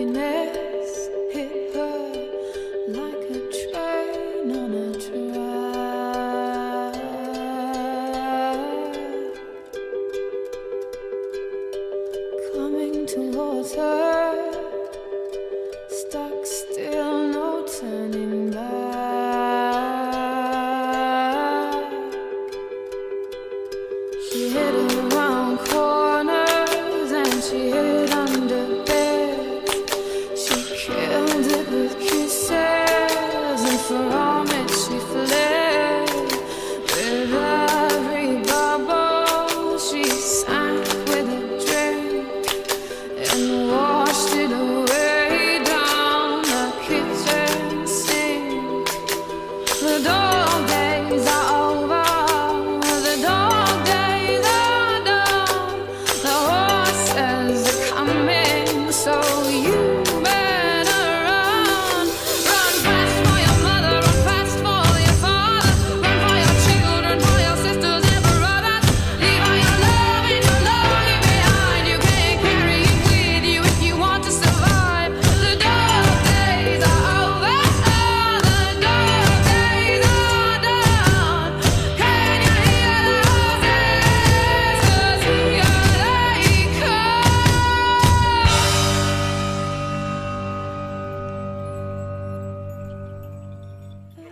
happiness hit her like a train on a track. Coming towards her, stuck still, no turning back. She hid around corners and she hid under beds. She killed it with kisses, and from it she fled. With every bubble she sank with a drink and washed it away down the kitchen sink. The dog days are over, the dog days are done. The horses are coming, so you better run. Run fast for your mother, run fast for your father, run for your children, for your sisters and brothers. Leave all your love and your lonely behind. You can't carry it with you if you want to survive. The dog days are over, the dog days are done. Can you hear the horses? 'Cause here they come.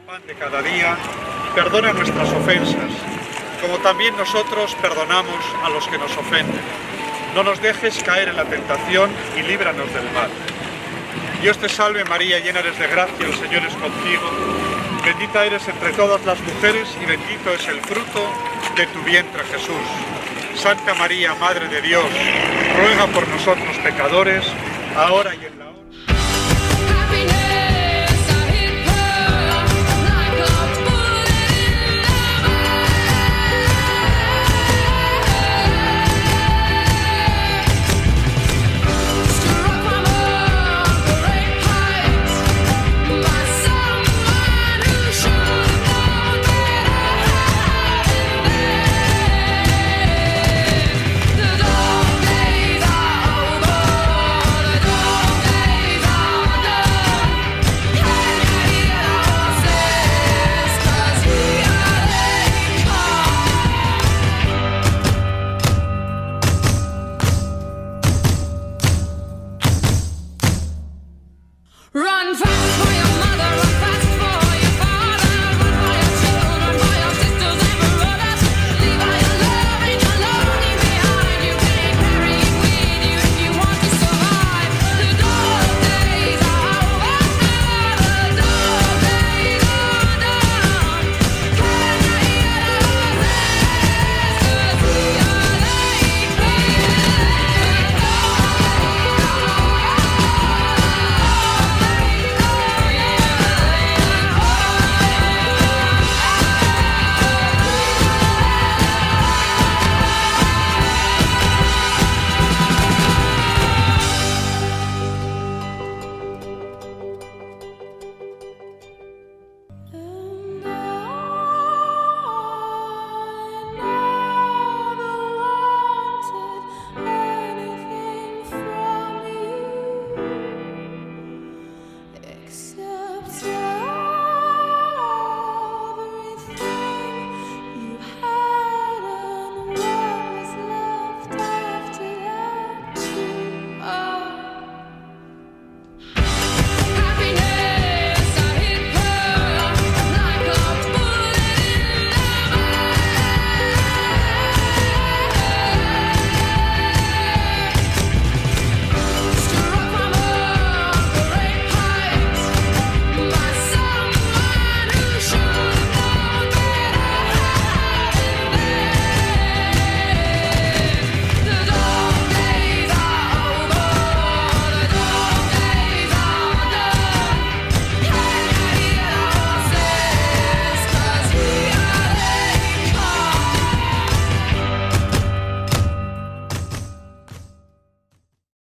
Pan de cada día, perdona nuestras ofensas, como también nosotros perdonamos a los que nos ofenden. No nos dejes caer en la tentación y líbranos del mal. Dios te salve María, llena eres de gracia, el Señor es contigo. Bendita eres entre todas las mujeres y bendito es el fruto de tu vientre, Jesús. Santa María, Madre de Dios, ruega por nosotros pecadores, ahora y en